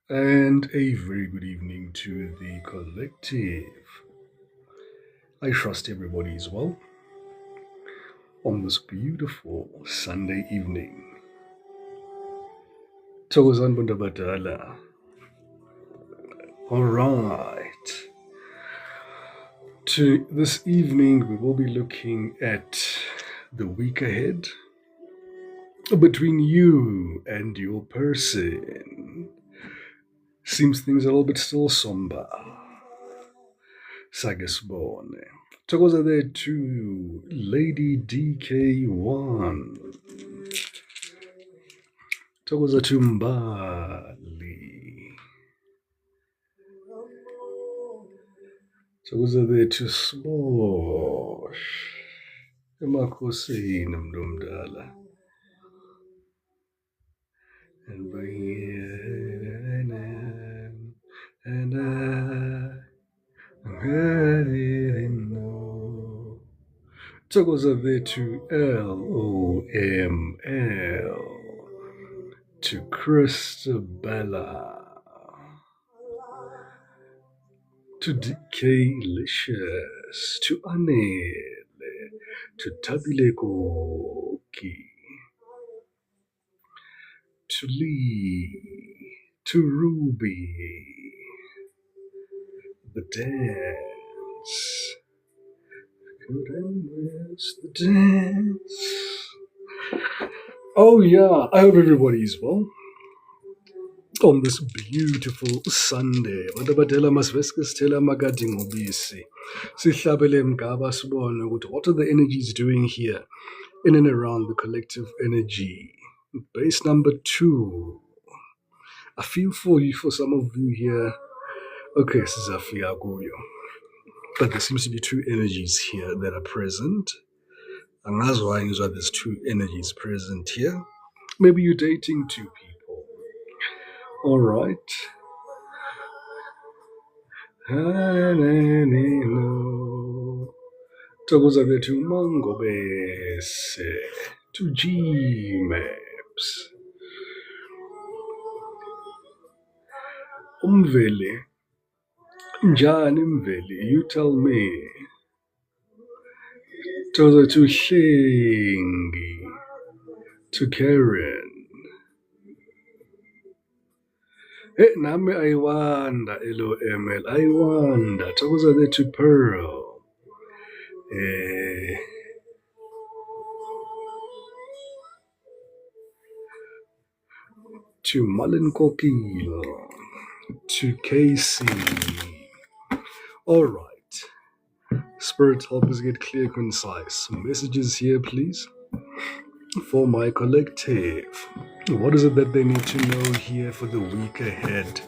And a very good evening to the collective. I trust everybody is well on this beautiful Sunday evening. Thokozani bantu abadala. All right. To this evening, we will be looking at the week ahead between you and your person. Seems things are a little bit still somber. Sake sibone. Thokoza there to Lady DK1. Thokoza to Mbali. Thokoza there to Slosh. Emakhosini mntu omdala. And bring and didn't know. Thokoza there to LOML. To Christabella. To DK-licious. To Anele. To Tabile Koki. To Lee. To Ruby. The dance. Couldn't miss the dance. Oh yeah, I hope everybody's well on this beautiful Sunday. Abantu abadala masivesike sithele amakati ngobisi. Sihlabele emgaba sibone ukuthi what are the energies doing here in and around the collective energy. Base number 2. I feel for you, for some of you here. Okay, sizafika kuyo. But there seems to be two energies here that are present. Angazi why ngizwa there's two energies present here. Maybe you're dating two people. All right. Thokoza there to Mango Base, to G-Maps. Umveli, njani Mveli, you tell me. Thokoza to Shingi, to Karen. Nami ayiwanda LOML, ayiwanda. Thokoza there to Pearl. To Malin Kokilo, to Casey. All right. Spirit, help us get clear, concise. Messages here, please, for my collective. What is it that they need to know here for the week ahead,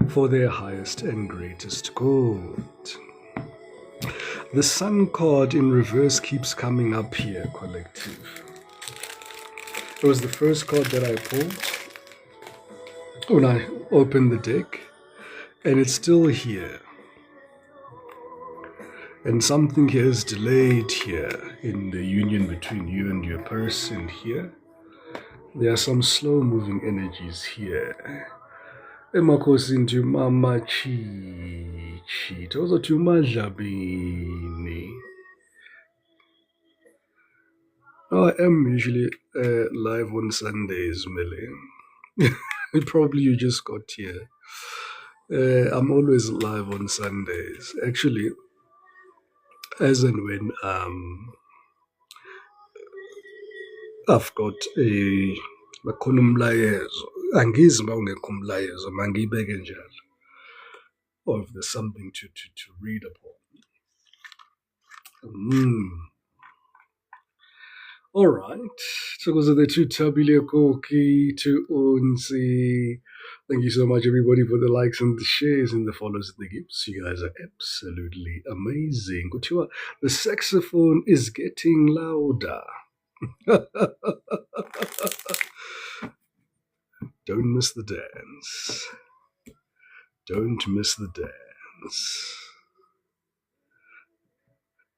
for their highest and greatest good? The Sun card in reverse keeps coming up here, collective. It was the first card that I pulled when I opened the deck, and it's still here. And something here is delayed here in the union between you and your person here. There are some slow-moving energies here. Emakhosini to Mama Chichi. Also to Madlabini. I am usually live on Sundays, Mele. Probably you just got here. I'm always live on Sundays. Actually, as and when I've got bakhona umlayezo. Angizi uma ungekho umlayezo, mangiyibeke njalo. Or if there's something to read upon. All right. So those are the two Tabile Koki, to Unsi. Thank you so much, everybody, for the likes and the shares and the follows and the gifts. You guys are absolutely amazing. Kuthiwa, the saxophone is getting louder. Don't miss the dance. Don't miss the dance.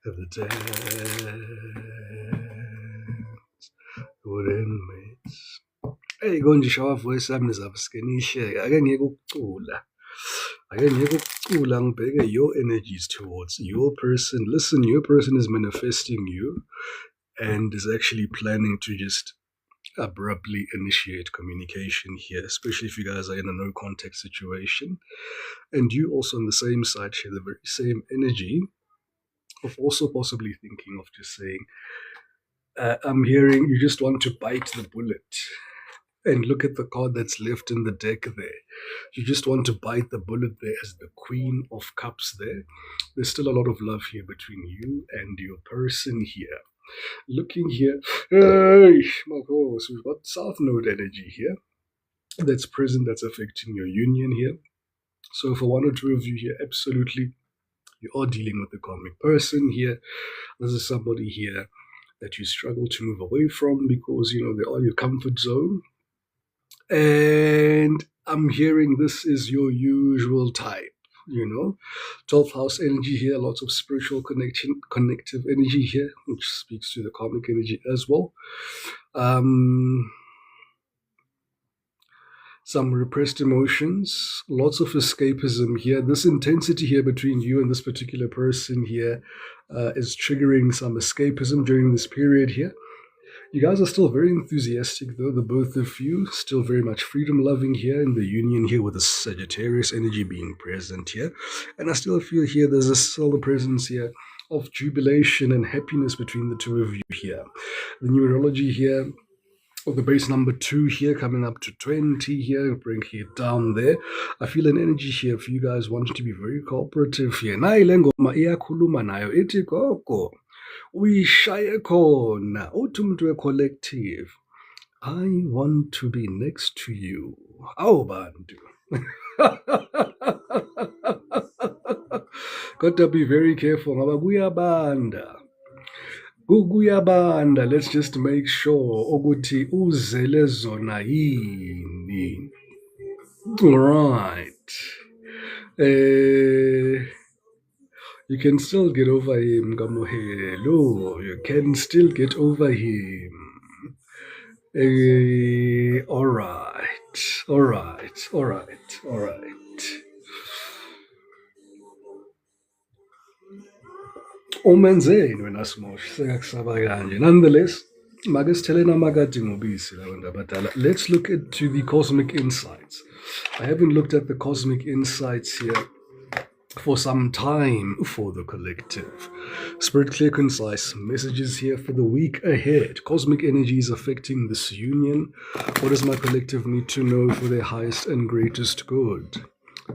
The dance wouldn't miss. Eyi konje ishawa voice yami nizawuske niyihleke. Ake ngiyeke ukucula. Ake ngiyeke ukucula ngibheke your energies towards your person. Listen, your person is manifesting you and is actually planning to just abruptly initiate communication here, especially if you guys are in a no contact situation. And you also on the same side share the very same energy of also possibly thinking of just saying, I'm hearing you just want to bite the bullet. And look at the card that's left in the deck there. You just want to bite the bullet there as the Queen of Cups there. There's still a lot of love here between you and your person here. Looking here, hey, my gosh, we've got South Node energy here that's present, that's affecting your union here. So for one or two of you here, absolutely, you are dealing with a karmic person here. This is somebody here that you struggle to move away from because, they are your comfort zone. And I'm hearing this is your usual type, 12th house energy here, lots of spiritual connection, connective energy here, which speaks to the karmic energy as well. Some repressed emotions, lots of escapism here. This intensity here between you and this particular person here is triggering some escapism during this period here. You guys are still very enthusiastic, though, the both of you. Still very much freedom loving here in the union here with the Sagittarius energy being present here. And I still feel here there's still the presence here of jubilation and happiness between the two of you here. The numerology here, or the base number 2 here coming up to 20 here, bring it down there. I feel an energy here for you guys wanting to be very cooperative here. Nayi le ngoma iyakhuluma nayo ithi gogo uyishaye khona uthi umuntu we-collective, I want to be next to you. Awu bantu. Gotta be very careful ngoba kuyabanda. Kuyabanda. Let's just make sure ukuthi uzele zona yini. Right. You can still get over him, Kamohelo. You can still get over him. All right. Umenzeni wena Smosh, sekakusaba kanje. Nonetheless, makesitheleni amakati ngobisi labantu abadala. Let's look into the cosmic insights. I haven't looked at the cosmic insights here for some time for the collective. Spirit clear, concise messages here for the week ahead. Cosmic energies affecting this union. What does my collective need to know for their highest and greatest good?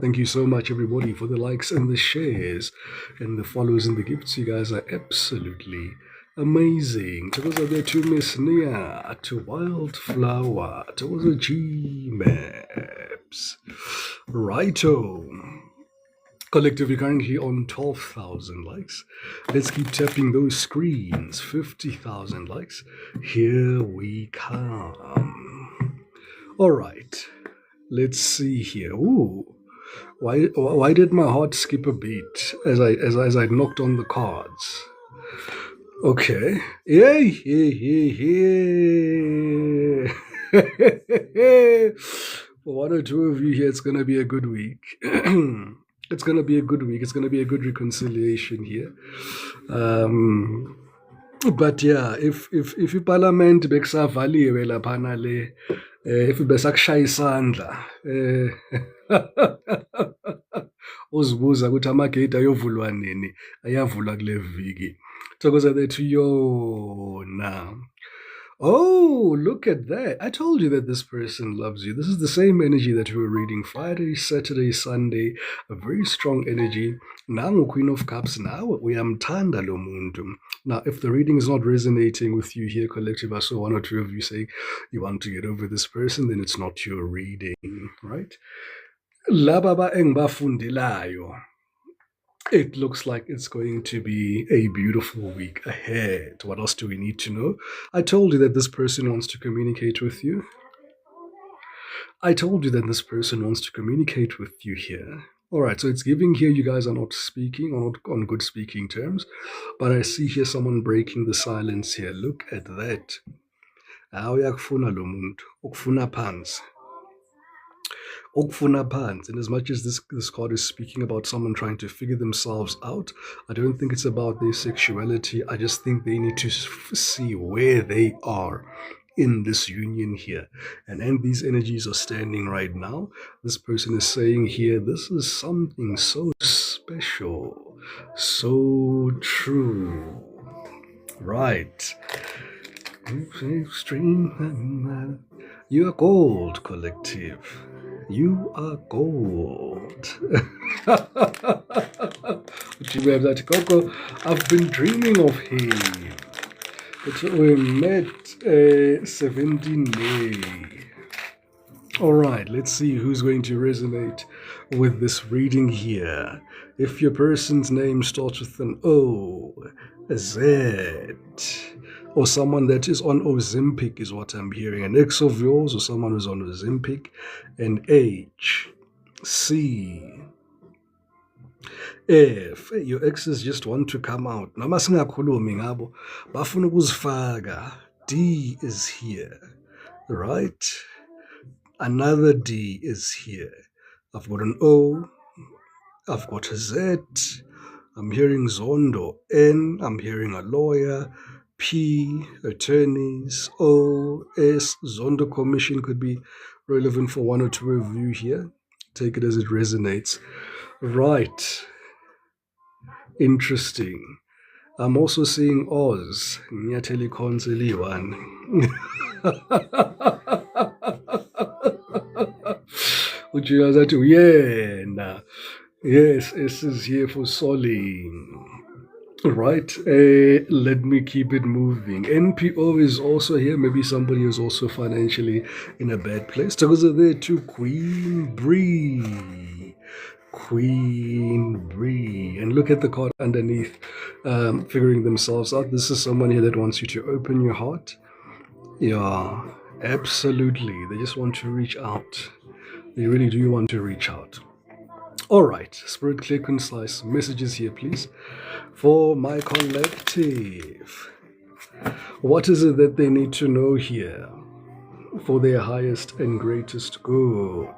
Thank you so much, everybody, for the likes and the shares and the follows and the gifts. You guys are absolutely amazing. Together there to Miss Nia, to Wildflower, to G Maps. Righto. Collectively currently on 12,000 likes. Let's keep tapping those screens. 50,000 likes. Here we come. All right. Let's see here. Ooh. Why did my heart skip a beat as I knocked on the cards? Okay. Yay! For one or two of you here, it's gonna be a good week. It's gonna be a good week. It's gonna be a good reconciliation here. But yeah, if iParliament bekusavaliwe laphana le, if besakushaya isandla, uzibuza ukuthi amagate ayovulwa nini, ayavulwa kule viki. Thokoza there to yona. Oh, look at that. I told you that this person loves you. This is the same energy that we were reading Friday, Saturday, Sunday. A very strong energy. Nangu Queen of Cups. Now uyamthanda lo muntu. Now, if the reading is not resonating with you here, collective, I saw one or two of you say you want to get over this person, then it's not your reading, right? Lababa engibafundelayo. It looks like it's going to be a beautiful week ahead. What else do we need to know? I told you that this person wants to communicate with you. I told you that this person wants to communicate with you here. All right, so it's giving here you guys are not speaking or not on good speaking terms, but I see here someone breaking the silence here. Look at that. Uyakufuna lo muntu, ukufuna phansi. Ukufuna phansi. And as much as this card is speaking about someone trying to figure themselves out, I don't think it's about their sexuality. I just think they need to see where they are in this union here. And these energies are standing right now. This person is saying here, this is something so special, so true. Right. You are gold, collective. You are gold. Coco, I've been dreaming of him. We met 17 May. All right, let's see who's going to resonate with this reading here. If your person's name starts with an O, a Z, or someone that is on Ozempic is what I'm hearing, an ex of yours or someone who's on Ozempic, an H, C, F, your exes just want to come out. Noma singakhulumi ngabo, bafuna ukuzifaka. D is here, right? Another D is here. I've got an O. I've got a Z. I'm hearing Zondo. N. I'm hearing a lawyer. P. Attorneys. O. S. Zondo commission could be relevant for one or two of you here. Take it as it resonates. Right. Interesting. I'm also seeing Oz. Nyatheli Khonseli one. Ujiyazathi uyena. Yes, S is here for Soling. Right, let me keep it moving. NPO is also here. Maybe somebody who's also financially in a bad place. Because there too, Queen Bree. Queen Bree. And look at the card underneath, figuring themselves out. This is someone here that wants you to open your heart. Yeah, absolutely. They just want to reach out. They really do want to reach out. All right, Spirit, clear, concise messages here, please. For my collective, what is it that they need to know here for their highest and greatest good?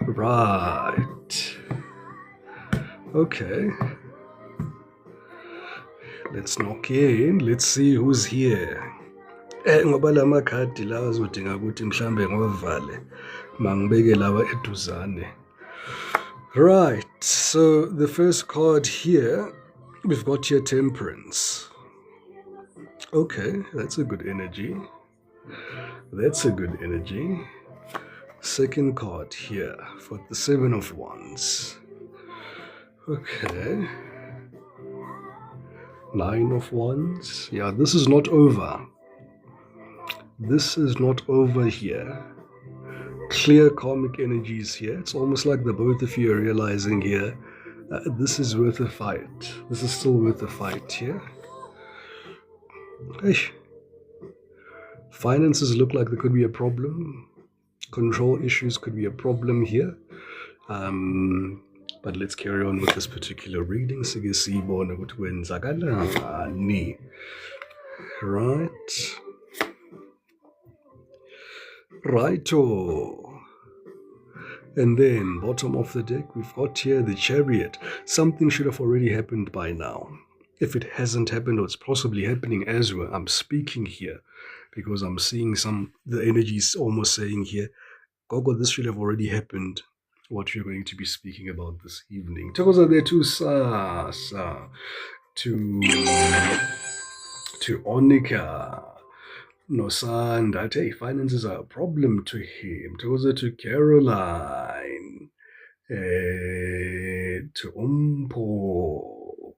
Right. Okay. Let's knock in. Let's see who's here. Ngoba la makhadi lawa azodinga ukuthi mhlambe ngovale mangibeke lawa eduzane. Right. So the first card here, we've got here Temperance. Okay, that's a good energy. That's a good energy. Second card here for the Seven of Wands. Okay. Nine of Wands. Yeah, this is not over. This is not over here. Clear karmic energies here. It's almost like the both of you are realizing here, this is worth a fight. This is still worth a fight here. Eish. Finances look like there could be a problem. Control issues could be a problem here. But let's carry on with this particular reading. Right. Righto. And then, bottom of the deck, we've got here the Chariot. Something should have already happened by now. If it hasn't happened, or it's possibly happening as well, I'm speaking here because I'm seeing the energy is almost saying here, Gogo, this should have already happened. What you're going to be speaking about this evening. Tokoza there to Sasa, to Onika, Nosanda. Hey, finances are a problem to him. Tokoza to Caroline, to Umpo,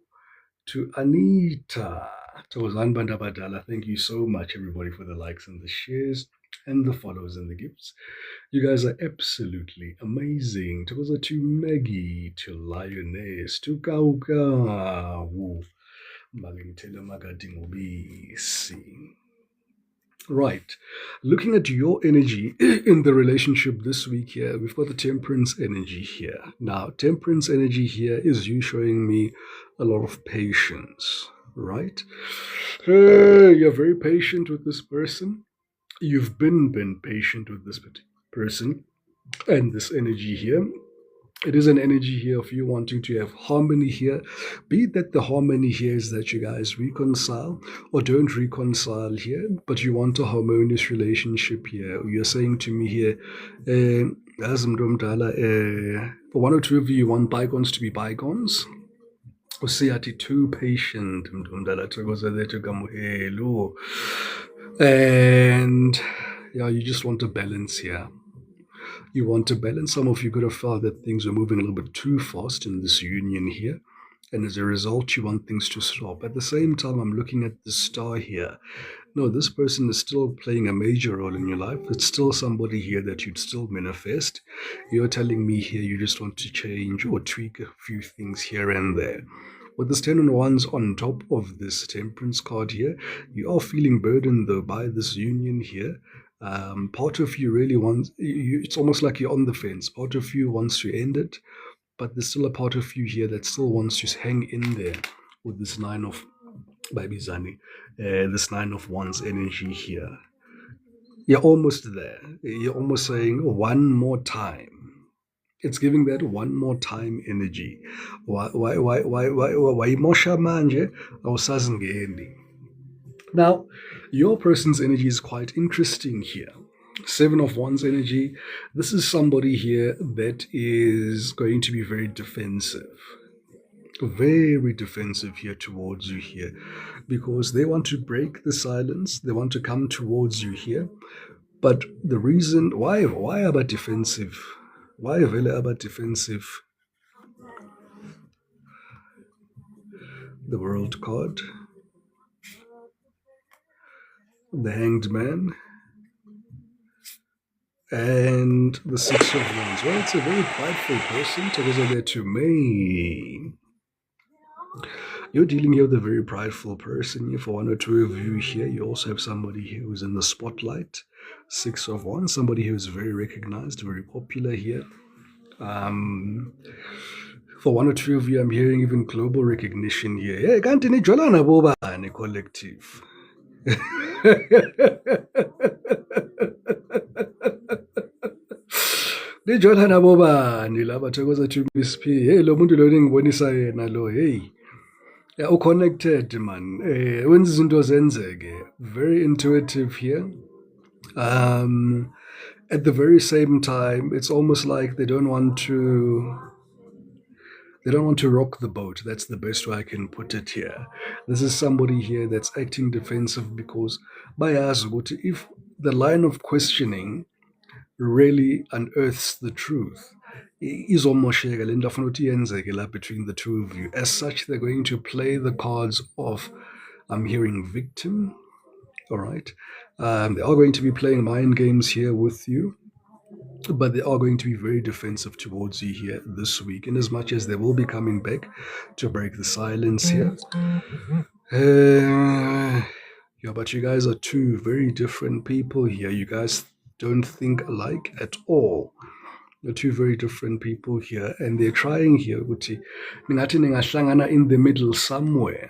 to Anita. Tozan Bandabadala, thank you so much, everybody, for the likes and the shares and the follows and the gifts. You guys are absolutely amazing. To Maggie, to Lioness, to Kauka, Magintela Magadingobisi. Right. Looking at your energy in the relationship this week here, we've got the temperance energy here. Now, temperance energy here is you showing me a lot of patience, right? You're very patient with this person. You've been patient with this person and this energy here. It is an energy here of you wanting to have harmony here. Be it that the harmony here is that you guys reconcile or don't reconcile here, but you want a harmonious relationship here. You're saying to me here, as Mdomdala, for one or two of you, you want bygones to be bygones. Usiyathi too patient, Mdomdala, thokozelele kamuhelu. And yeah, you just want a balance here. You want to balance. Some of you could have felt that things were moving a little bit too fast in this union here. And as a result, you want things to stop. At the same time, I'm looking at the star here. No, this person is still playing a major role in your life. It's still somebody here that you'd still manifest. You're telling me here you just want to change or tweak a few things here and there. With this 10 and 1s on top of this temperance card here, you are feeling burdened though by this union here. Part of you really wants, it's almost like you're on the fence. Part of you wants to end it, but there's still a part of you here that still wants to hang in there with this 9 of Baby Zani, this 9 of Wands energy here. You're almost there. You're almost saying one more time. It's giving that one more time energy. Why mosha manje awusazingeni. Now, your person's energy is quite interesting here. 7 of Wands energy. This is somebody here that is going to be very defensive. Very defensive here towards you here. Because they want to break the silence. They want to come towards you here. But the reason why about defensive? Why vele about defensive? The World card. The Hanged Man. And the 6 of Wands. Well, it's a very prideful person. Together to me. You're dealing here with a very prideful person. Here, for one or two of you here, you also have somebody here who's in the spotlight. 6 of Wands, somebody who is very recognized, very popular here. For one or two of you, I'm hearing even global recognition here. Hey, can't any Jolana Boba and a collective. Nijolana Boba nilaba thokoza to Miss P. Hey, lo muntu lo ngibonisa yena lo. Hey. Yeah, connected man. Wenza izinto zenzeke. Very intuitive here. At the very same time, it's almost like they don't want to rock the boat. That's the best way I can put it here. This is somebody here that's acting defensive because bayazi ukuthi if the line of questioning really unearths the truth, izomosheka le nto afuna ukuthi yenzeke la between the two of you. As such, they're going to play the cards of, I'm hearing, victim. All right. They are going to be playing mind games here with you, but they are going to be very defensive towards you here this week, in as much as they will be coming back to break the silence here. Yeah, but you guys are two very different people here. You guys don't think alike at all. You're two very different people here, and they're trying here ukuthi ningathi ningahlangana in the middle somewhere.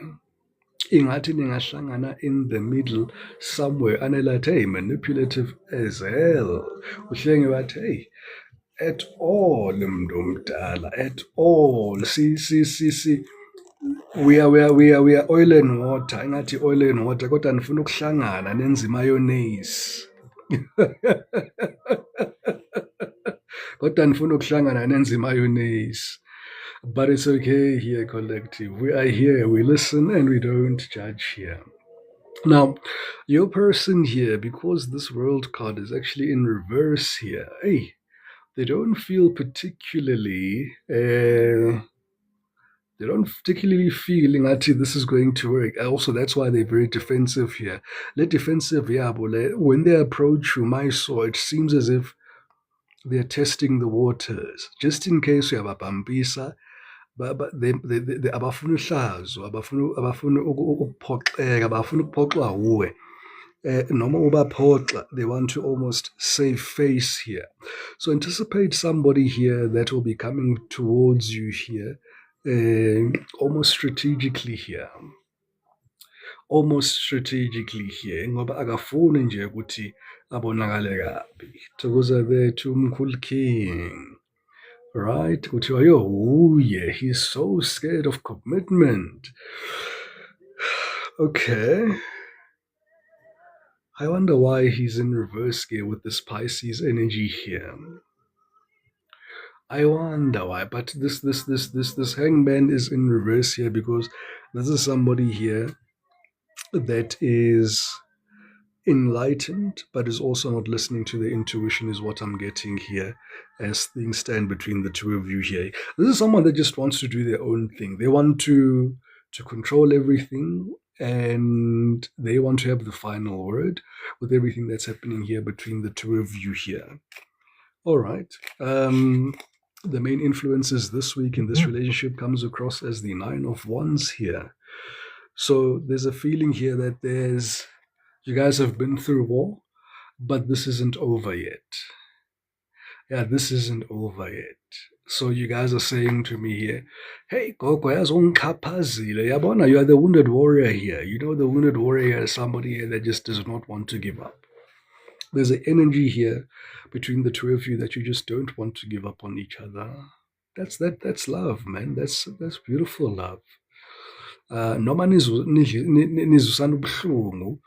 Ingathi ningahlangana in the middle somewhere. And like, hey, manipulative as hell. Uhlenge bathi, hey, at all, mntomdala, at all. See. We are oil and water. Ingathi oil and water. Kodwa nifuna ukuhlangana nenze mayonnaise. Kodwa nifuna ukuhlangana nenze mayonnaise. But it's okay here, collective. We are here, we listen, and we don't judge here. Now, your person here, because this world card is actually in reverse here, hey, they don't feel particularly, feel that this is going to work. Also, that's why they're very defensive here. Let defensive, yeah, when they approach you, my saw, it seems as if they're testing the waters. Just in case you have a pampisa, but they abafuna uhlazo, abafuna ukuphoxeka, abafuna ukuphoxwa uwe. noma ubaphoxa, they want to almost save face here. So anticipate somebody here that will be coming towards you here, almost strategically here. Almost strategically here, ngoba akafuni nje ukuthi abonakale kabi. Thokoza there to Mkhulu King. Right? Kuthiwa, yo, oh yeah, he's so scared of commitment. Okay. I wonder why he's in reverse gear with this Pisces energy here. I wonder why, but this hangman is in reverse here because this is somebody here that is enlightened, but is also not listening to the intuition, is what I'm getting here as things stand between the two of you here. This is someone that just wants to do their own thing. They want to control everything, and they want to have the final word with everything that's happening here between the two of you here. All right. The main influences this week in this relationship comes across as the Nine of Wands here. So there's a feeling here that you guys have been through war, but this isn't over yet. Yeah, this isn't over yet. So you guys are saying to me here, hey, Gogo, yabona, you are the wounded warrior here. You know, the wounded warrior is somebody here that just does not want to give up. There's an energy here between the two of you that you just don't want to give up on each other. That's love, man. That's beautiful love. Noma nizusana ubuhlungu,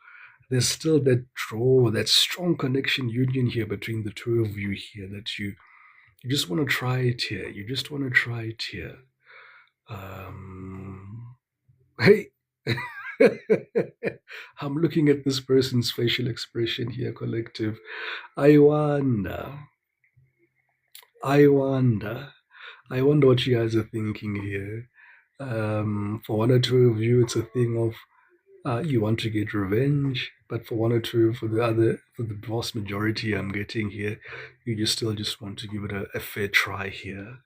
there's still that draw, that strong connection, union here between the two of you here that you just want to try it here. You just want to try it here. Hey, I'm looking at this person's facial expression here, collective. I wonder what you guys are thinking here. For one or two of you, it's a thing of you want to get revenge, but for one or two, for the vast majority I'm getting here, you just still just want to give it a fair try here.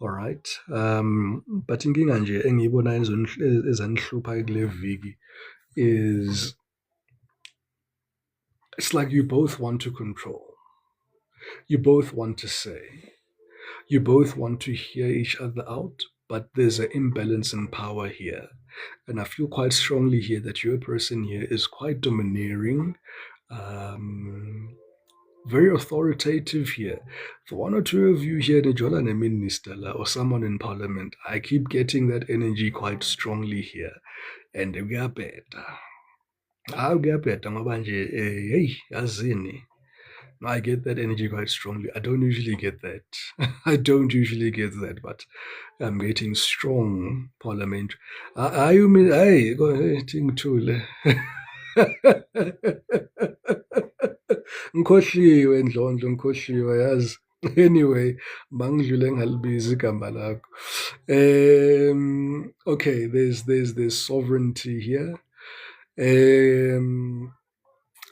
All right. But inkinga nje engiyibonayo ezanihlupha kule viki is it's like you both want to control. You both want to say. You both want to hear each other out, but there's an imbalance in power here. And I feel quite strongly here that your person here is quite domineering, very authoritative here. For one or two of you here, Nijola Minister or someone in parliament, I keep getting that energy quite strongly here. And we are better. I'll get better. Hey, yazini. No, I get that energy quite strongly. I don't usually get that. I don't usually get that, but I'm getting strong parliament. You mean, hey, go ahead, Thule. Ngikhohliwe Ndlondlo, ngikhohliwe yazi. Anyway, mangidlule ngalibiza igama lakho. Okay, there's sovereignty here.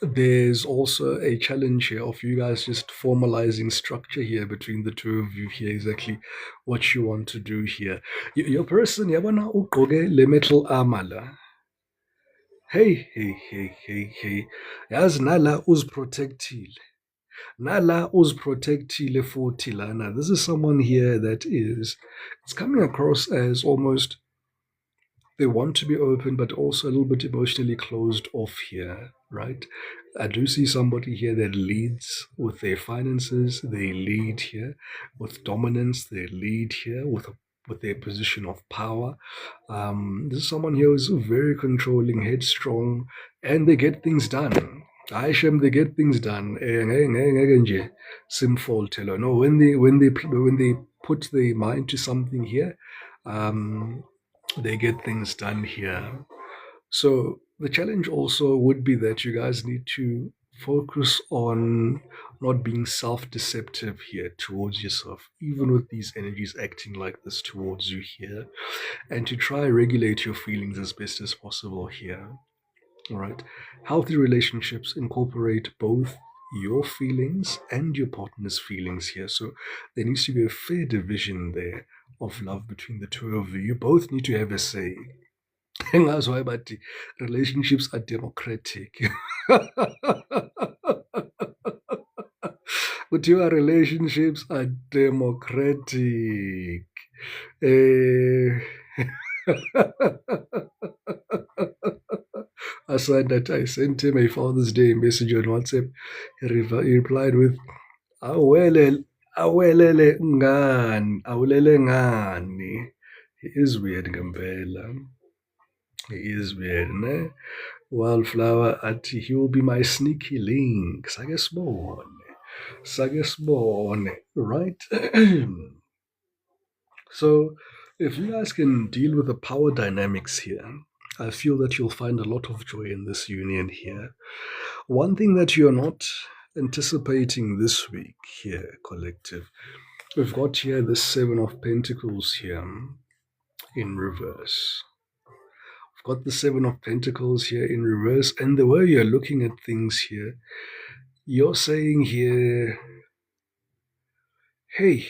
There's also a challenge here of you guys just formalizing structure here between the two of you here, exactly what you want to do here. Your person, yabona ugqoke le metal armor la. Hey. Yazi nala uzprotectile. Nala uzprotectile futhi lana. This is someone here that it's coming across as almost they want to be open, but also a little bit emotionally closed off here, right? I do see somebody here that leads with their finances. They lead here with dominance. They lead here with their position of power. This is someone here who's very controlling, headstrong, and they get things done. Aishem, they get things done. Simple teller. No, when they put their mind to something here, they get things done here. So the challenge also would be that you guys need to focus on not being self-deceptive here towards yourself, even with these energies acting like this towards you here, and to try regulate your feelings as best as possible here. All right. Healthy relationships incorporate both your feelings and your partner's feelings here. So there needs to be a fair division there of love between the two of you. You both need to have a say. And that's why, but relationships are democratic. But your relationships are democratic. Eh, aside that, I sent him a Father's Day message on WhatsApp. He replied with, Awele, awelele ngani, awulele ngani. He is weird, Gambela. He is weird, ne? Wildflower at he will be my sneaky link. Sagesbone, right? So, if you guys can deal with the power dynamics here, I feel that you'll find a lot of joy in this union here. One thing that you're not anticipating this week here, collective, we've got here the Seven of Pentacles here in reverse. We've got the Seven of Pentacles here in reverse, and the way you're looking at things here, you're saying here, hey,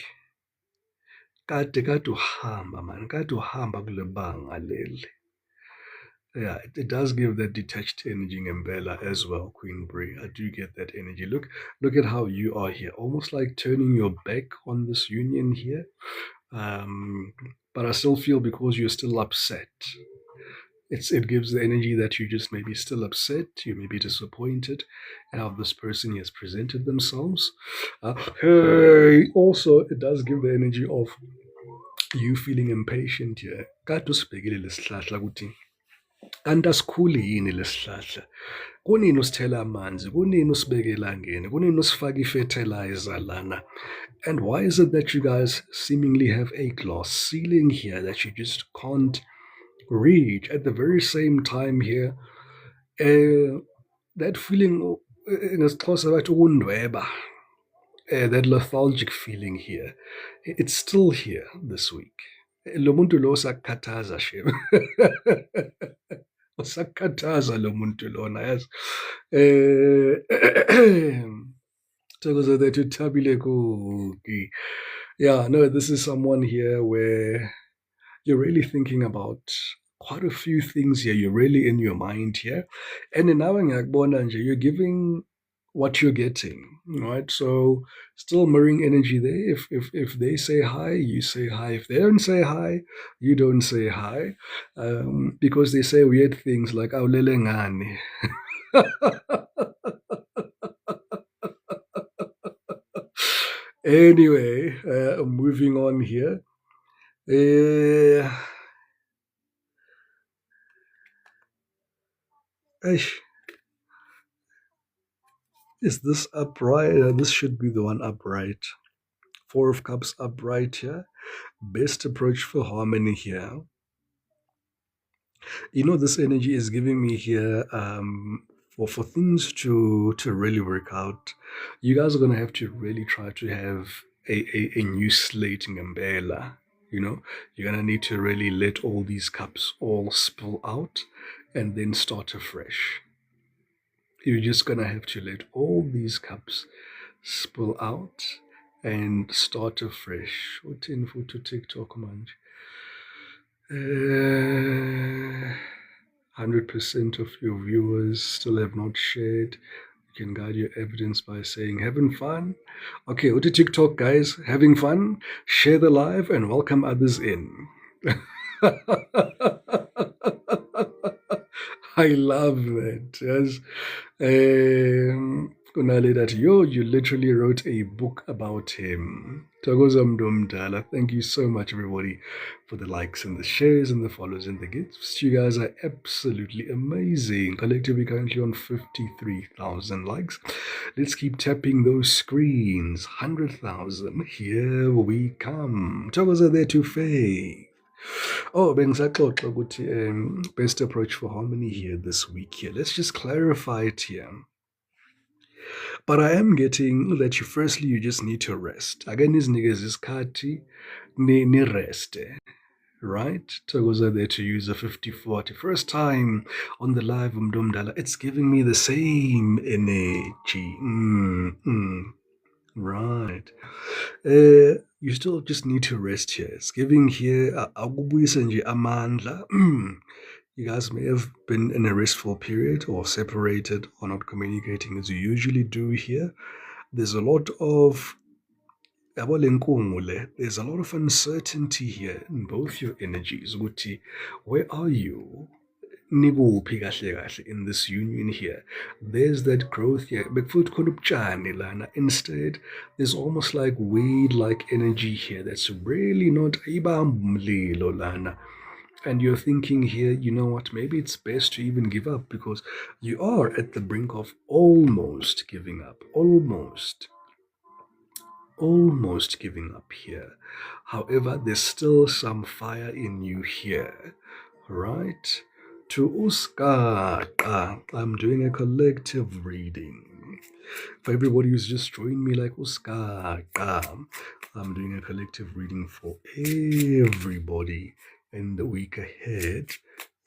kade uhamba man, kade uhamba kule banga leli. Yeah, it does give that detached energy in Bella as well, Queen Brie. I do get that energy. Look at how you are here, almost like turning your back on this union here. But I still feel because you're still upset, it gives the energy that you just maybe still upset, you may be disappointed at how this person has presented themselves. Also, it does give the energy of you feeling impatient here. Kade usibhekile lesihlahla ukuthi kanti asikhuli yini lesihlahla? Kunini usithela amanzi? Kunini usibeke elangeni? Kunini usifaka i-fertilizer lana? And why is it that you guys seemingly have a glass ceiling here that you just can't reach? At the very same time here, that feeling, ngesixhosa bathi ukundweba, that lethargic feeling here, it's still here this week. Lo muntu lo usakukhathaza shem. Usakukhathaza lo muntu lona, yazi. Thokoza that uthabile kuki. Yeah, no, this is someone here where you're really thinking about quite a few things here. You're really in your mind here. And in now you're giving what you're getting, right? So still mirroring energy there. If they say hi, you say hi. If they don't say hi, you don't say hi. Because they say weird things like awulele ngani. Anyway, moving on here. Is this upright? This should be the one upright. Four of Cups upright here. Best approach for harmony here. You know, this energy is giving me here for things to really work out. You guys are gonna have to really try to have a new slate in Gambela. You know, you're gonna need to really let all these cups all spill out and then start afresh. You're just gonna have to let all these cups spill out and start afresh. What info to TikTok, man? 100% of your viewers still have not shared. You can guide your evidence by saying, having fun? Okay, what did TikTok, guys? Having fun? Share the live and welcome others in. I love that. Yes. Kunale that you literally wrote a book about him. Thokoza Mdomdala. Thank you so much, everybody, for the likes and the shares and the follows and the gifts. You guys are absolutely amazing. Collectively, currently on 53,000 likes. Let's keep tapping those screens. 100,000. Here we come. Thokoza there to Faye. Oh, bengisaxoxa ukuthi best approach for harmony here this week here. Let's just clarify it here. But I am getting that you just need to rest. Again, nizinikeze isikhathi ni rest. Right? Thokoza there to use a 50-40. First time on the live Mdomdala. It's giving me the same energy. Right. You still just need to rest here. It's giving here akubuyise nje amandla. You guys may have been in a restful period or separated or not communicating as you usually do here. There's a lot of there's a lot of uncertainty here in both your energies. Ukuthi, where are you? Nikuphi kahle kahle in this union here? There's that growth here. Bekufuna khona ubutshani lana. Instead, there's almost like weed-like energy here that's really not ayibambi umlilo lana. And you're thinking here, you know what, maybe it's best to even give up because you are at the brink of almost giving up. Almost giving up here. However, there's still some fire in you here, right? To Uskaka, I'm doing a collective reading. For everybody who's just joined me, like Uskaka, I'm doing a collective reading for everybody in the week ahead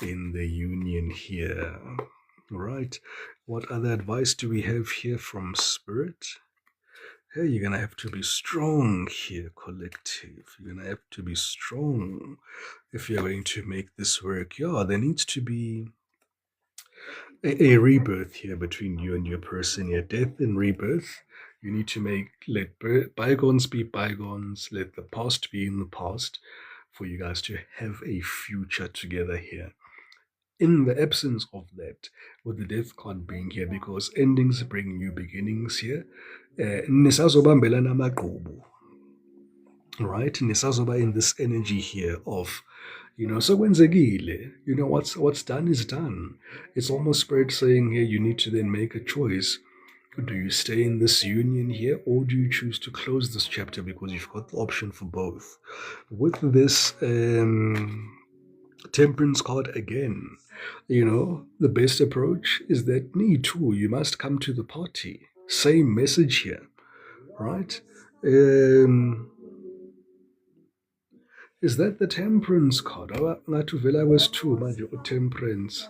in the union here. Right? What other advice do we have here from Spirit? Hey, you're gonna have to be strong here, collective. You're gonna have to be strong if you're going to make this work. Yeah, there needs to be a rebirth here between you and your person. Your death and rebirth. You need to let bygones be bygones. Let the past be in the past, for you guys to have a future together here. In the absence of that, with the death card being here, because endings bring new beginnings here, nisazobambelana amagqubu, right? Nisazoba in this energy here of, sekwenzekile, what's done is done. It's almost Spirit saying here, you need to then make a choice. Do you stay in this union here, or do you choose to close this chapter because you've got the option for both? With this temperance card again, the best approach is that me too, you must come to the party. Same message here, right? Is that the temperance card? Ngathi vele was two manje temperance.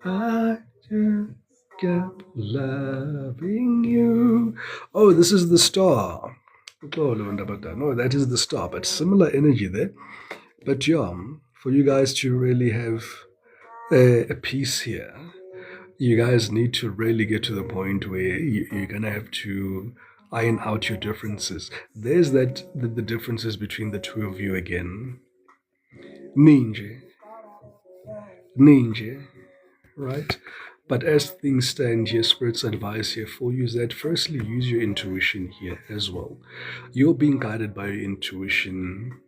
I just kept loving you. Oh, this is the star. No, that is the star, but similar energy there. But yeah, for you guys to really have a peace here, you guys need to really get to the point where you're gonna have to iron out your differences. There's the differences between the two of you again. Ninja, ninja, right? But as things stand here, Spirit's advice here for you is that firstly, use your intuition here as well. You're being guided by your intuition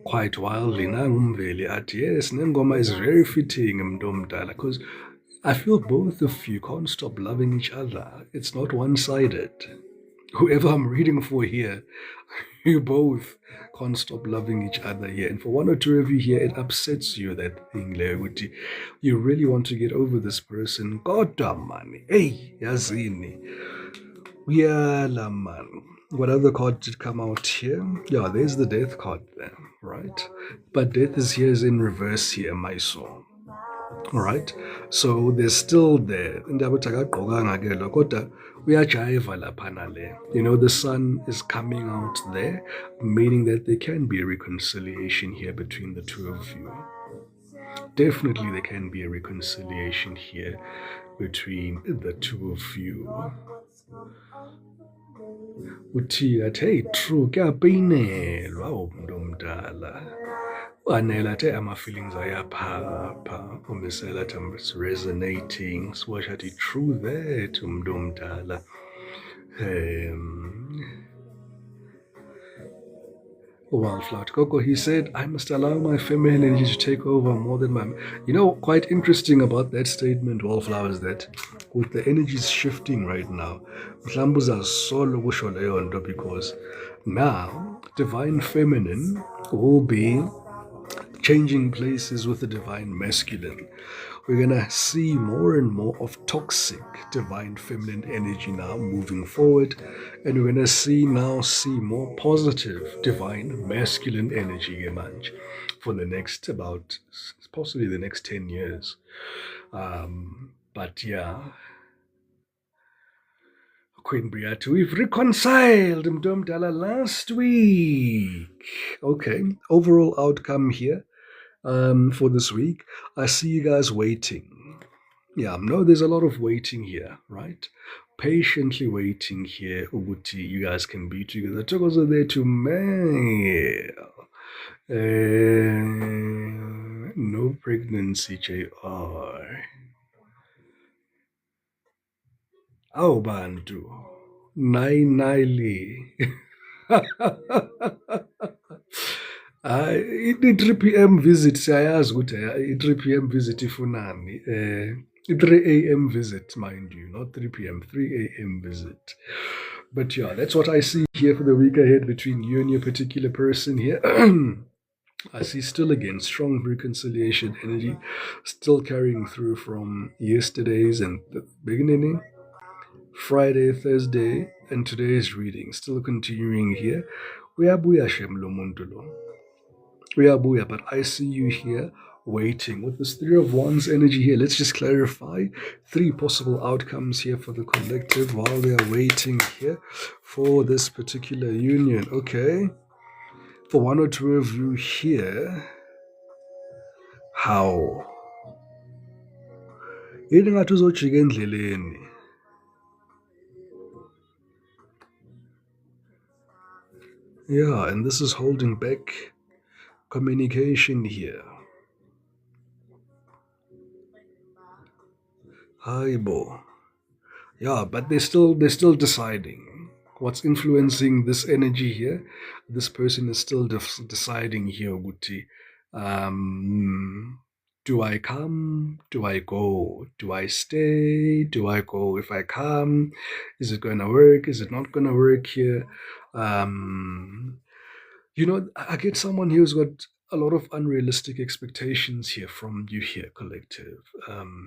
quite wildly. Nangumveli at yes, Nengoma is very fitting, Mdomdala, because I feel both of you can't stop loving each other. It's not one-sided. Whoever I'm reading for here, you both can't stop loving each other here. And for one or two of you here, it upsets you, that thing, Leoguti. You really want to get over this person. God damn man. Hey, Yazini. Yala man. What other card did come out here? Yeah, there's the death card there, right? But death is here is in reverse here, my soul. Alright, so they're still there. The sun is coming out there, meaning that there can be a reconciliation here between the two of you. Definitely there can be a reconciliation here between the two of you. Uthi athi, hey, true, kuyapeyinelwa umuntu omdala. Wanela athi ama-feelings ayaphapha. Umisela athi it's resonating. Siwasho athi true that umuntu omdala. Wildflower Coco, he said, I must allow my feminine energy to take over more than my... Quite interesting about that statement, Wildflower, is that with the energies shifting right now, mhlawumbe solo kusho leyo nto, because now divine feminine will be changing places with the divine masculine. We're going to see more and more of toxic divine feminine energy now moving forward. And we're going to see more positive divine masculine energy emerge for the next possibly the next 10 years. But yeah, Queen Briatu, we've reconciled Mdomdala last week. Okay, overall outcome here for this week. I see you guys waiting. Yeah, no, there's a lot of waiting here, right? Patiently waiting here, Uguti, you guys can be together. Tokos are there to mail. No pregnancy, JR. Oh, Bantu. Nainali. I-3 p.m. visit siyayazi ukuthi i-3 p.m. visit ifunani. I-3 a.m. visit, mind you, not 3 p.m., 3 a.m. visit. But yeah, that's what I see here for the week ahead between you and your particular person here. I see still again strong reconciliation energy still carrying through from yesterday's and the beginning, Friday, Thursday, and today's reading. Still continuing here. Uyabuya Shem lo muntu lo. Uyabuya, but I see you here waiting. With this Three of Wands energy here, let's just clarify 3 possible outcomes here for the collective while they are waiting here for this particular union. Okay. For 1 or 2 of you here, how? Yini ngathi uzojika endleleni? Yeah, and this is holding back communication here. Haibo. Yeah, but they're still deciding what's influencing this energy here. This person is still deciding here, Guti. Do I come? Do I go? Do I stay? Do I go? If I come, is it going to work? Is it not going to work here? I get someone here who's got a lot of unrealistic expectations here from you here, collective.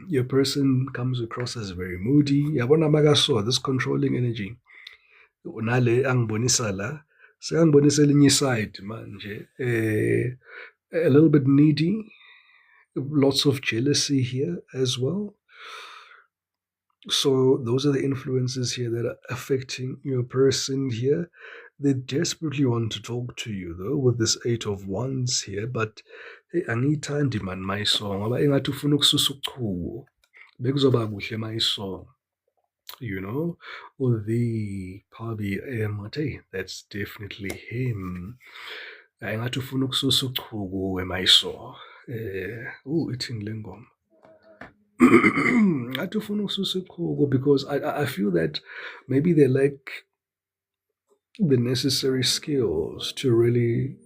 Your person comes across as very moody. Yabona makaso, this controlling energy. Unale angibonisa la, sekangibonisa elinye side manje. A little bit needy, lots of jealousy here as well. So those are the influences here that are affecting your person here. They desperately want to talk to you though with this 8 of Wands here, but hey, angiyithandi man mayiso ngoba engathi ufuna ukususa uchuku. Bekuzoba kuhle mayiso. Or the Pabi Mate, that's definitely him. Engathi ufuna ukususa uchuku wemayiso. Ithini le ngoma? Because I feel that maybe they lack the necessary skills to really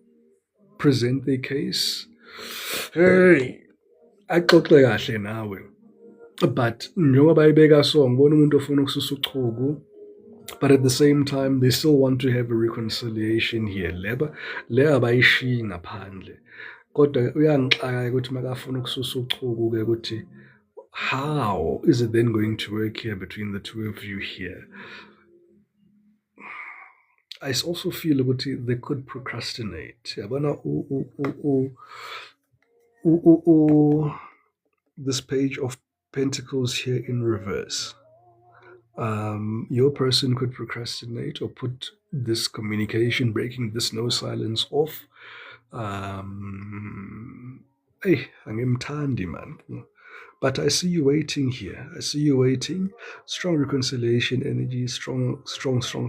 present their case. Hey, axoxe kahle nawe. But njengoba bayibeka so ngibona umuntu ofuna ukususa uchuku, but at the same time they still want to have a reconciliation here. Le abayishiyi ngaphandle. Kodwa uyangixaka ukuthi makafuna ukususa uchuku ke ukuthi how is it then going to work here between the 2 of you here? I also feel that they could procrastinate. This Page of Pentacles here in reverse. Your person could procrastinate or put this communication, breaking this no silence off. Hey, angimthandi man. But I see you waiting here. I see you waiting. Strong reconciliation energy, strong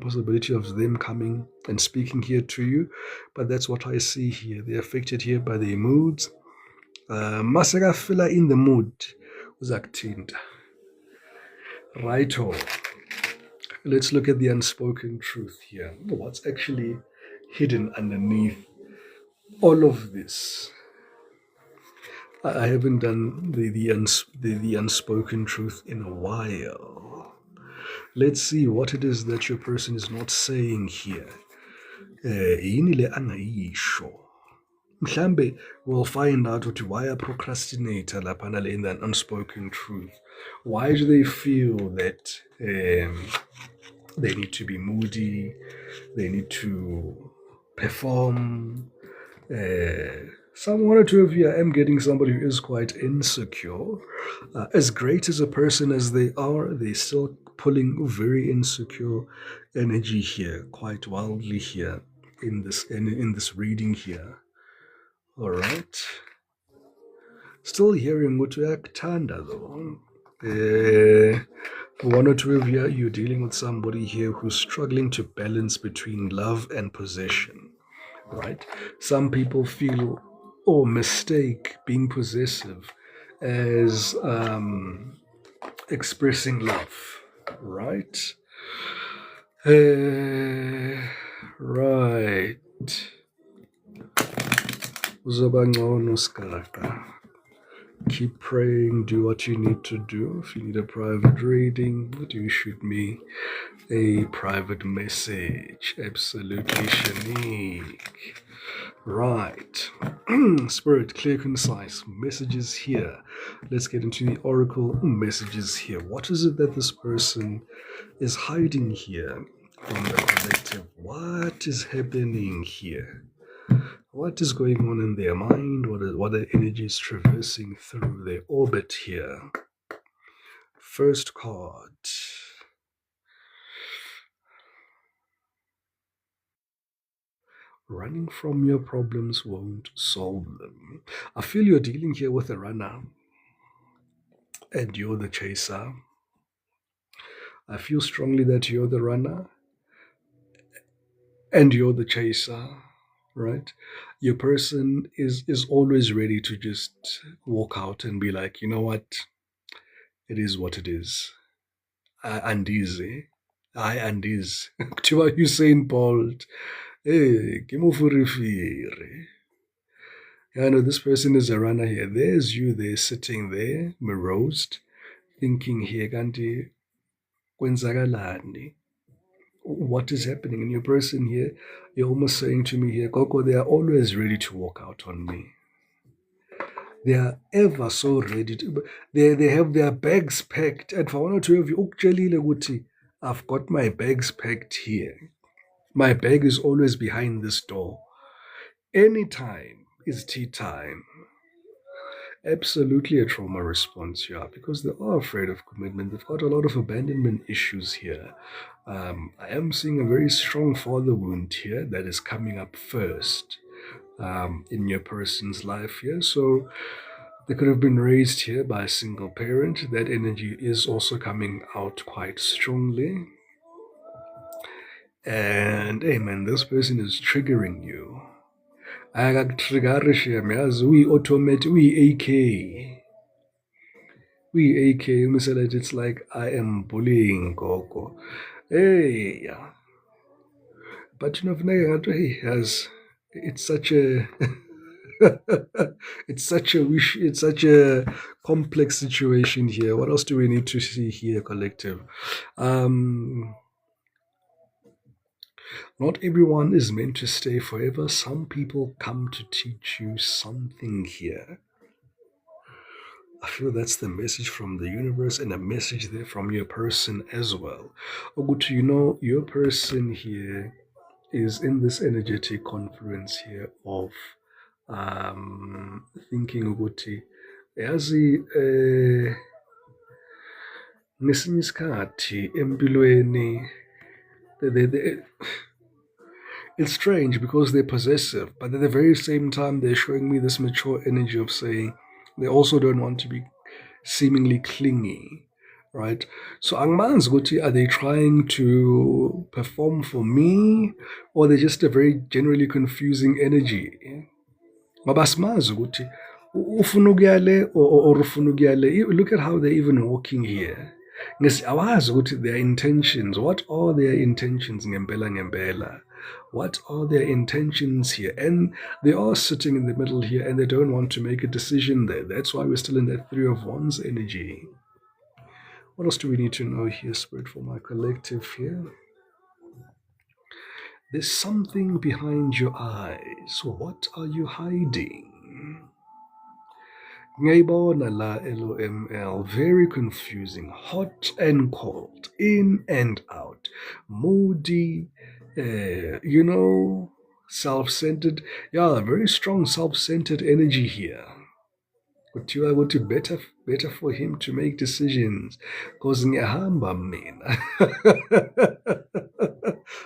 possibility of them coming and speaking here to you. But that's what I see here. They're affected here by their moods. Maseka fila in the mood. Uzakuthinta. Righto. Let's look at the unspoken truth here. What's actually hidden underneath all of this? I haven't done the unspoken truth in a while. Let's see what it is that your person is not saying here. Yini le angayisho. Mhlambe we'll find out why a procrastinator laphana in that unspoken truth. Why do they feel that they need to be moody, they need to perform? Some 1 or 2 of you, I am getting somebody who is quite insecure. As great as a person as they are, they still pulling very insecure energy here, quite wildly here in this reading here. All right. Still hearing Mutuak though. For one or two of you, you're dealing with somebody here who's struggling to balance between love and possession, right? Some people feel or mistake being possessive as expressing love, right? Right. Uzoba ngcono sigaqa. Keep praying, do what you need to do. If you need a private reading, do shoot me a private message. Absolutely, Shanique. Right. Spirit, clear, concise. Messages here. Let's get into the oracle messages here. What is it that this person is hiding here from the collective? What is happening here? What is going on in their mind? What are energies traversing through their orbit here? First card. Running from your problems won't solve them. I feel you're dealing here with a runner and you're the chaser. I feel strongly that you're the runner and you're the chaser, right? Your person is always ready to just walk out and be like, you know what? It is what it is. Andizi. I andizi. Kuthiwa Usain Bolt. Hey, ke mofurifiri. Yeah, I know this person is a runner here. There's you there sitting there, morosed, thinking here, kanti kwenzakalani? What is happening? And your person here, you're almost saying to me here, Coco, they are always ready to walk out on me. They are ever so ready to. They have their bags packed. And for one or two of you, ukutshelile ukuthi, I've got my bags packed here. My bag is always behind this door. Anytime is tea time. Absolutely a trauma response, yeah, because they are afraid of commitment. They've got a lot of abandonment issues here. I am seeing a very strong father wound here that is coming up first in your person's life here. So they could have been raised here by a single parent. That energy is also coming out quite strongly. And hey man, this person is triggering you. Akakutriggerishi yazi uyi-automate, uyi-AK. Uyi-AK, umisela it's like I am bullying Gogo. Hey, yeah. But you know, hey, has it's such a it's such a complex situation here. What else do we need to see here, collective? Not everyone is meant to stay forever. Some people come to teach you something here. I feel that's the message from the universe and a message there from your person as well. Ogutu, you know, your person here is in this energetic confluence here of thinking ukuthi yazi ngesinye isikhathi empilweni it's strange because they're possessive, but at the very same time, they're showing me this mature energy of saying they also don't want to be seemingly clingy, right? So, angimanzi ukuthi are they trying to perform for me, or they're just a very generally confusing energy? Ngoba simazi ukuthi ufuna ukuya le or ufuna ukuya le. Look at how they're even walking here. Awazi ukuthi their intentions. What are their intentions ngempela ngempela? What are their intentions here? And they are sitting in the middle here and they don't want to make a decision there. That's why we're still in that Three of Wands energy. What else do we need to know here, Spirit, for my collective here? There's something behind your eyes. What are you hiding? Ngayibona la LOML, very confusing, hot and cold, in and out, moody, self-centered. Yeah, very strong self-centered energy here. kuthiwa ukuthi better for him to make decisions because ngiyahamba mina.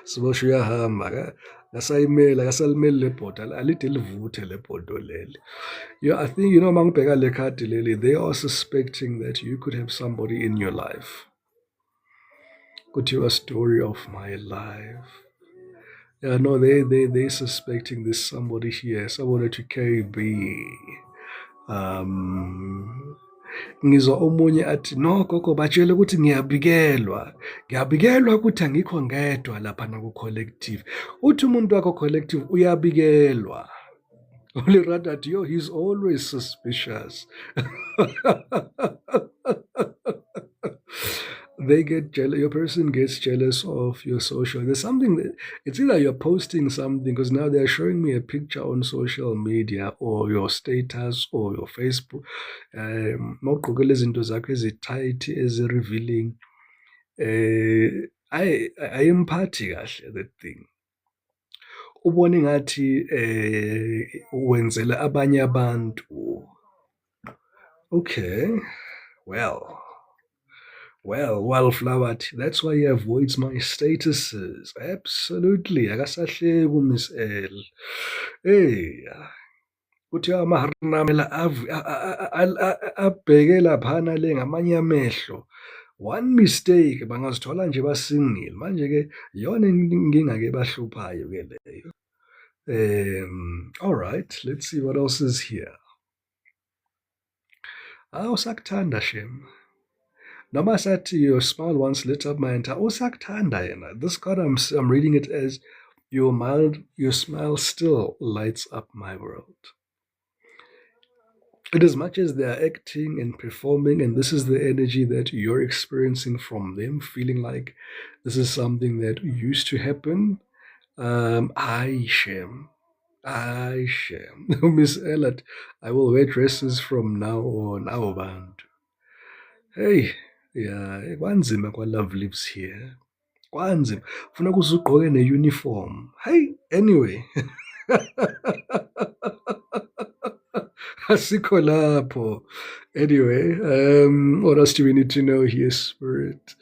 Sibosho uyahamba akasalimeli le bhodo alide livuthe le bhodo leli. Yeah, I think mangibheka le khadi leli, they are suspecting that you could have somebody in your life. Kuthiwa story of my life. Yeah, no, they suspecting this somebody here, somebody to KB. Ngizwa omunye athi no gogo batshele ukuthi ngiyabikelwa ukuthi angikho ngedwa lapha ku collective. Uthi umuntu wakho collective uyabikelwa. Only rather that he's always suspicious. They get jealous. Your person gets jealous of your social. There's something that it's either you're posting something because now they're showing me a picture on social media or your status or your Facebook. Mawugqokela izinto zakho ezitight ezi-revealing. Ayimphathi kahle that thing. Ubone ngathi wenzela abanye abantu. Okay, well, Flower, that's why he avoids my statuses. Absolutely. Akasahleki Miss L. Hey, kuthi amaharinamela abheke laphana le ngamanye amehlo. One mistake bangazithola nje basingile. Manje ke yona inkinga ke bahluphayo ke leyo. All right, let's see what else is here. Usakuthanda Shem. Noma sathi your smile once lit up my entire usakuthanda yena. This card I'm reading it as your smile still lights up my world. In as much as they are acting and performing, and this is the energy that you're experiencing from them, feeling like this is something that used to happen. I shame. Miss Elliot, I will wear dresses from now on. Our band. Hey, yeah, kwanzima kwa-love lives here. Kwanzima. Funa kuze ugqoke ne-uniform. Hey, anyway. Asikho lapho. Anyway, what else do we need to know here, Spirit?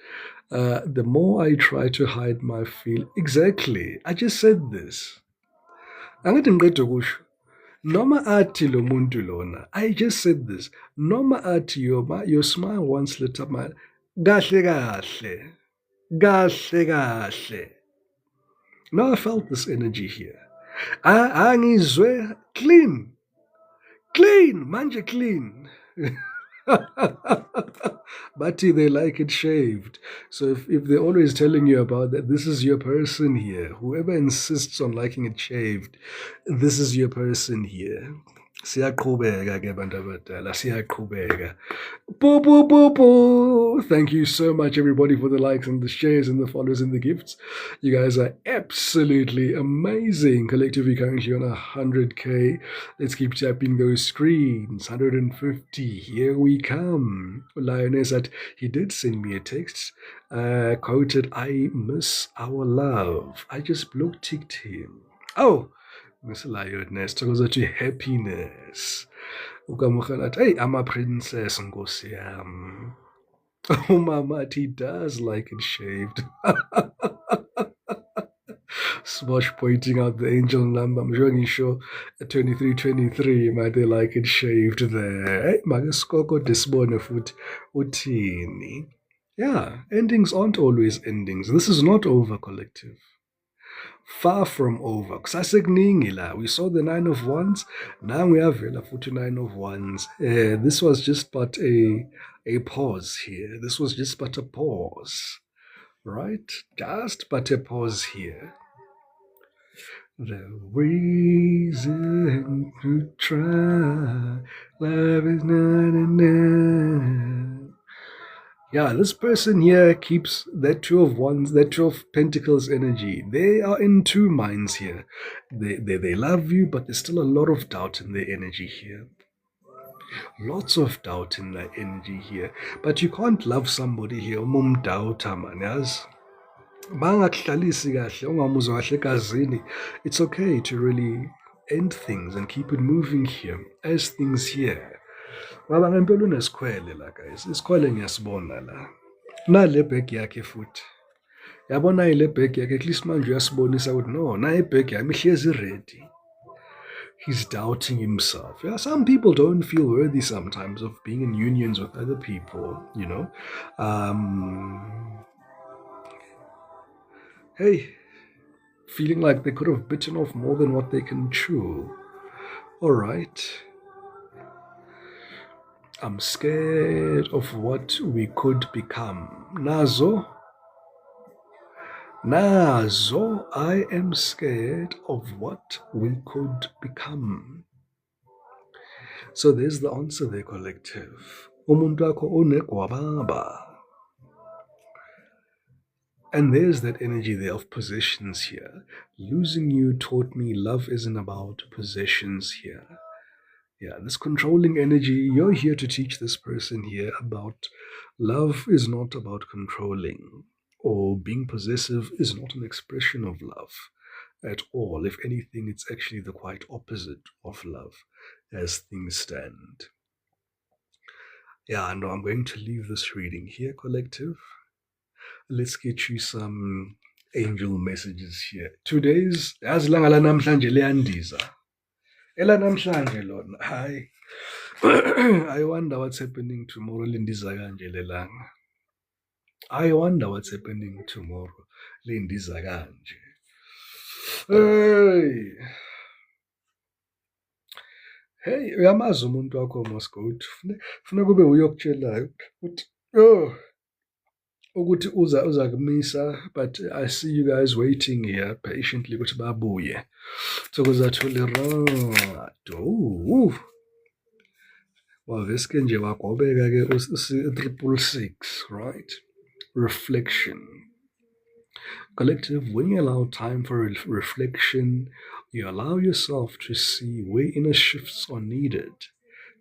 The more I try to hide my feel, exactly. I just said this. Angithi ngiqeda kusho. Noma athi lo muntu lona, I just said this. Noma athi your smile once lit up my kahle. Now I felt this energy here. Angizwe clean, manje clean. But they like it shaved. So if they're always telling you about that, this is your person here. Whoever insists on liking it shaved, this is your person here. Siyaqhubeka ke bantu abadala, siyaqhubeka. Boo. Thank you so much, everybody, for the likes and the shares and the follows and the gifts. You guys are absolutely amazing. Collectively, currently on 100K. Let's keep tapping those screens. 150. Here we come. Lioness, he did send me a text. Quoted, I miss our love. I just blue-ticked him. Oh, Miss Lioness, talks about happiness. Hey, I'm a princess, Nkosi yami. Oh, Mama, he does like it shaved. Smosh pointing out the angel number. I'm sure 2323 might they like it shaved there. Hey, Magaskoko disbone foot utini. Yeah, endings aren't always endings. This is not over, collective. Far from over. Kusasekuningi la. We saw the 9 of Wands. Now we have the 49 of Wands. This was just but a pause here. This was just but a pause. Right? Just but a pause here. The reason to try. Love is not enough. Yeah, this person here keeps that 2 of Wands, that 2 of Pentacles energy. They are in two minds here. They love you, but there's still a lot of doubt in their energy here. Lots of doubt in their energy here. But you can't love somebody here. Umumdoubter, man, yes? It's okay to really end things and keep it moving here. As things here Baba ngempela unesikhwele la guys. Isikhwele ngiyasibona la. Nale bag yakhe futhi. Yabona ile bag yakhe at least manje uyasibonisa ukuthi no, na ibag yami ihlezi ready. He's doubting himself. Yeah, some people don't feel worthy sometimes of being in unions with other people, you know. Um, hey, feeling like they could have bitten off more than what they can chew. All right. I'm scared of what we could become. Nazo, I am scared of what we could become. So there's the answer there, collective. Umuntu wakho unegwababa. And there's that energy there of possessions here. Losing you taught me love isn't about possessions here. Yeah, this controlling energy, you're here to teach this person here about love is not about controlling, or being possessive is not an expression of love at all. If anything, it's actually the quite opposite of love as things stand. Yeah, no, I'm going to leave this reading here, collective. Let's get you some angel messages here. Today's yazi ilanga lanamhlanje liyandiza. Elanamhlanje lona, hayi. I wonder what's happening tomorrow lindiza kanje lelanga. I wonder what's happening tomorrow lindiza kanje. Hey. Hey, uyamazi umuntu wakho Moscow. Funa kube uyokutshelayo ukuthi ukuthi uza kumisa, but I see you guys waiting here patiently ukuthi babuye. Sokuzathula irado. Waveske nje wagobeka ke u-666, right? Reflection. Collective, when you allow time for reflection, you allow yourself to see where inner shifts are needed.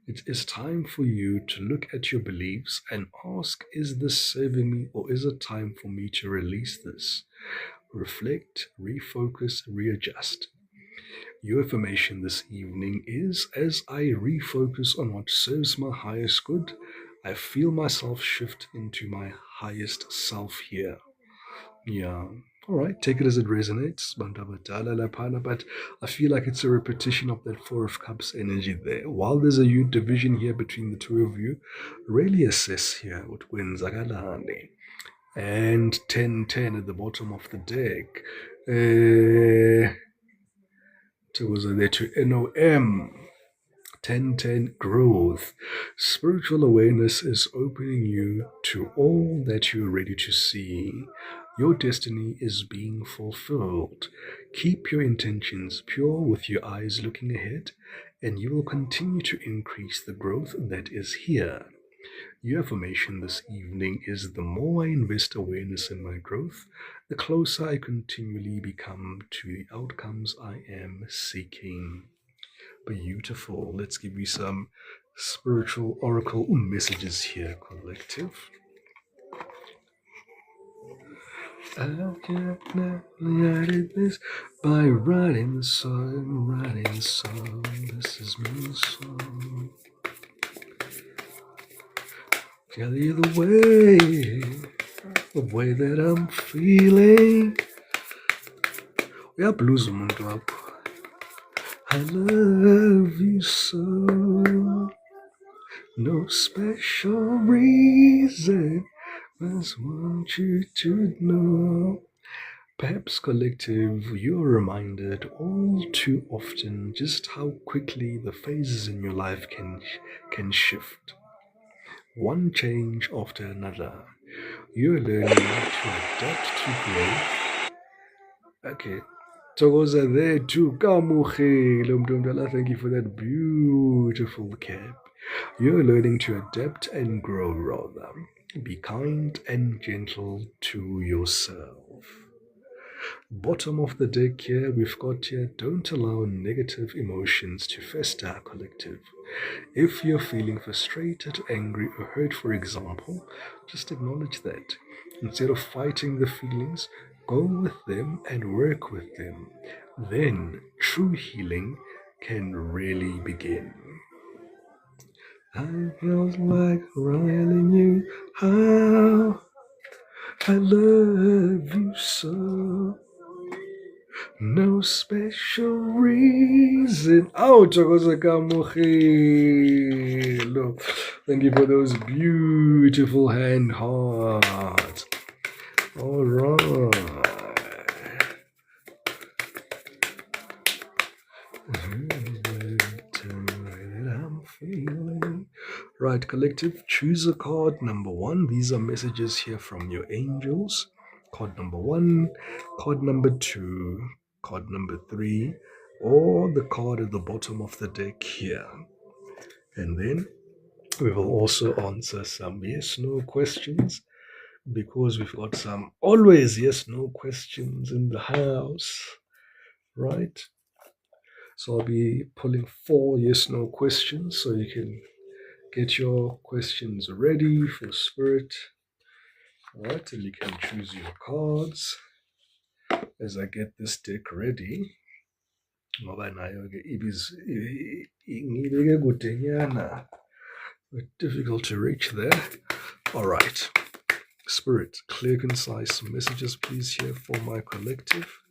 It is time for you to look at your beliefs and ask, is this serving me, or is it time for me to release this? Reflect, refocus, readjust. Your affirmation this evening is, as I refocus on what serves my highest good, I feel myself shift into my highest self here. Yeah. All right, take it as it resonates. But I feel like it's a repetition of that Four of Cups energy there. While there's a huge division here between the two of you, really assess here what wins Agalani. And 10-10 at the bottom of the deck. Towards there to NOM. 1010 growth. Spiritual awareness is opening you to all that you're ready to see. Your destiny is being fulfilled. Keep your intentions pure with your eyes looking ahead, and you will continue to increase the growth that is here. Your affirmation this evening is, the more I invest awareness in my growth, the closer I continually become to the outcomes I am seeking. Beautiful. Let's give you some spiritual oracle messages here, collective. I did this by writing the song. This is my song. Tell you the way that I'm feeling. Uyabluza umuntu wakho. I love you so. No special reason, just want you to know. Perhaps, collective, you're reminded all too often just how quickly the phases in your life can shift. One change after another. You're learning to adapt to growth. Okay. Togoza there too. Kamukhile Mntomdala, thank you for that beautiful cap. You're learning to adapt and grow, rather. Be kind and gentle to yourself. Bottom of the deck here, we've got here, don't allow negative emotions to fester, collective. If you're feeling frustrated, angry, or hurt, for example, just acknowledge that. Instead of fighting the feelings, go with them and work with them. Then true healing can really begin. I feel like telling you how I love you so. No special reason. Oh, Chokozakamukhilo. Thank you for those beautiful hand hearts. All right. I'm feeling. Right, collective, choose a card number one. These are messages here from your angels. Card number one, card number two, card number three, or the card at the bottom of the deck here. And then we will also answer some yes no questions because we've got some always yes no questions in the house, right? So I'll be pulling 4 yes no questions so you can get your questions ready for spirit. All right, and you can choose your cards as I get this deck ready. Ngoba nayo ke ngibeke kudenyana. Difficult to reach there. All right. Spirit, clear, concise messages, please, here for my collective.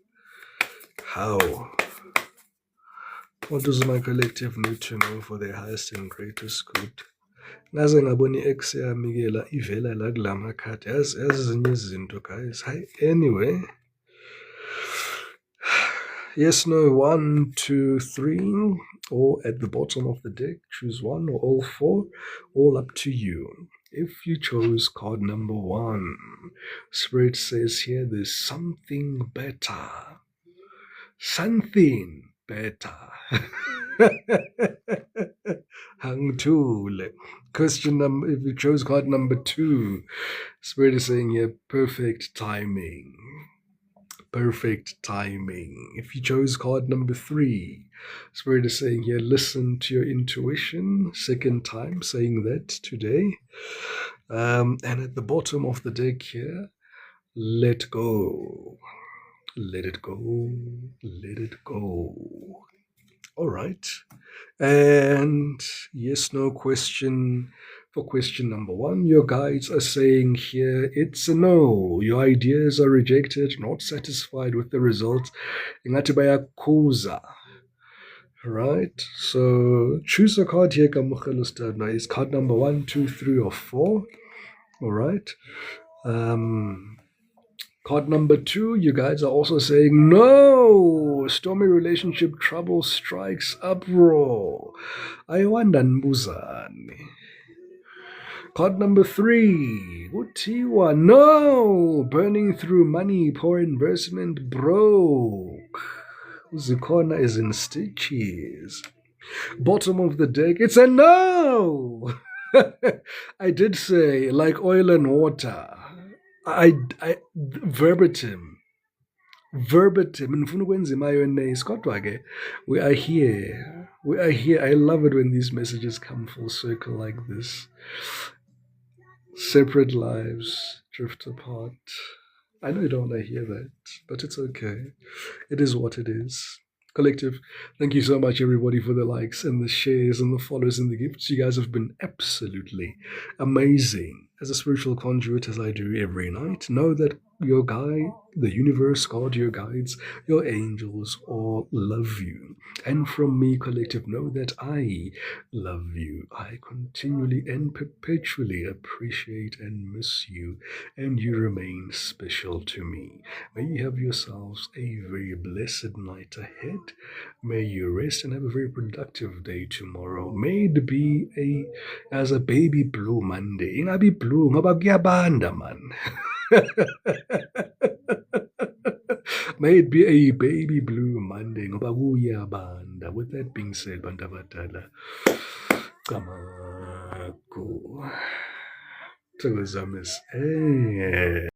How? What does my collective need to know for their highest and greatest good? Ngaze ngabona i-ex yami-ke la ivela la kula makhadi. Yazi ezinye izinto, guys. Hi. Anyway. Yes, no, 1, 2, 3, or at the bottom of the deck, choose one or all 4, all up to you. If you chose card number 1, Spirit says here there's something better. Something better. Hangtule. Question number, if you chose card number 2, Spirit is saying here perfect timing. Perfect timing. If you chose card number 3, Spirit is saying here, listen to your intuition. Second time saying that today. And at the bottom of the deck here, let go. Let it go. Let it go. All right. And yes, no question. For question number 1, your guides are saying here, it's a no. Your ideas are rejected, not satisfied with the results. Ingathi bayakhuza. Right? So choose a card here, Kamukhelo Stadna. Is card number 1, 2, 3, or 4. All right. Card number 2, you guys are also saying, no, stormy relationship trouble strikes uproar. Ayiwanda nibuzane. Card number 3, Utiwa, no, burning through money, poor investment, broke. Uzikona is in stitches. Bottom of the deck, it's a no. I did say, like oil and water. I verbatim ngifuna ukwenza imayonnaise kodwa ke we are here. I love it when these messages come full circle like this. Separate lives drift apart. I know you don't want to hear that, but it's okay. It is what it is. Collective, thank you so much, everybody, for the likes and the shares and the follows and the gifts. You guys have been absolutely amazing. As a spiritual conduit, as I do every night, know that your guide, the universe, God, your guides, your angels all love you. And from me, collective, know that I love you. I continually and perpetually appreciate and miss you, and you remain special to me. May you have yourselves a very blessed night ahead. May you rest and have a very productive day tomorrow. May it be as a baby blue Monday. Ingabi blue ngoba kuyabanda man. May it be a baby blue Monday ngoba kuyabanda. With that being said, bantu abadala, Kamaku. Thokozamiseni.